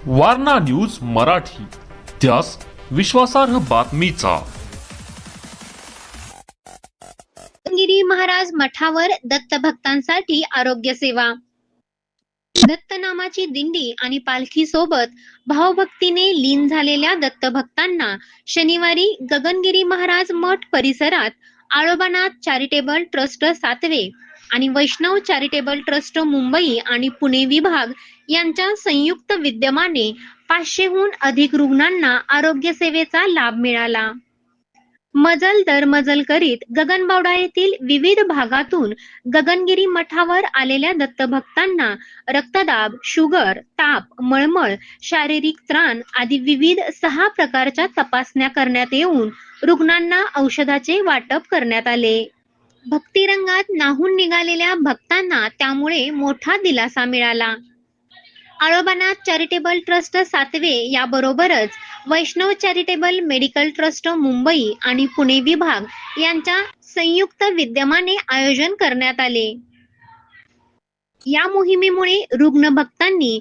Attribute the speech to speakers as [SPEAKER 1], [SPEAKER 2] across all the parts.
[SPEAKER 1] Warna news Marathi, त्यास विश्वासार्ह बातमीचा.
[SPEAKER 2] गिरी महाराज मठावर दत्त भक्तांसाठी आरोग्य सेवा. दत्त नामाची दिंडी आणि पालखी सोबत भावभक्तीने लीन झालेल्या दत्त भक्तांना शनिवारी गगनगिरी महाराज मठ परिसरात आळोबानाथ चॅरिटेबल ट्रस्ट सातवे आणि वैष्णव चॅरिटेबल ट्रस्ट मुंबई आणि पुणे विभाग यांच्या संयुक्त विद्यमाने 500हून अधिक रुग्णांना आरोग्य सेवेचा लाभ मिळाला. मजल दरमजल करीत गगनबावडा येथील विविध भागातून गगनगिरी मठावर आलेल्या दत्तभक्तांना रक्तदाब, शुगर, ताप, मळमळ, शारीरिक त्राण आदी विविध 6 प्रकारच्या तपासण्या करण्यात येऊन रुग्णांना औषधाचे वाटप करण्यात आले. भक्तिरंगात न्हाऊन निघालेल्या भक्तांना त्यामुळे मोठा दिलासा मिळाला. आळोबानाथ चॅरिटेबल ट्रस्ट सातवे याबरोबरच वैष्णव चॅरिटेबल मेडिकल ट्रस्ट मुंबई आणि पुणे विभाग यांच्या संयुक्त विद्यमाने आयोजन करण्यात आले. या मोहिमेमुळे रुग्ण भक्तांनी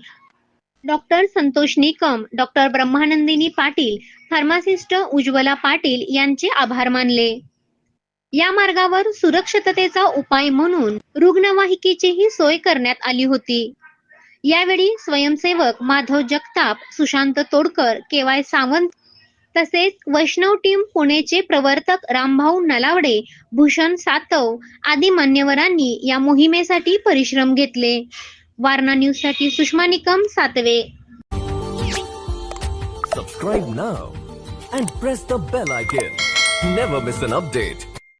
[SPEAKER 2] doctor Santosh Nikam, doctor Brahmanandini Patil, pharmacist Ujjwala Patil यांचे आभार मानले. या मार्गावर सुरक्षिततेचा उपाय म्हणून रुग्णवाहिकेचीही सोय करण्यात आली होती. यावेळी स्वयंसेवक माधव जगताप, सुशांत तोडकर, केवाय सावंत तसेच वैष्णव टीम पुणेचे प्रवर्तक रामभाऊ नलावडे, भूषण सातव आदी मान्यवरांनी या मोहिमेसाठी परिश्रम घेतले. वारणा न्यूज साठी सुषमा निकम, सातवे.
[SPEAKER 3] Subscribe now and press the bell icon. Never miss an update.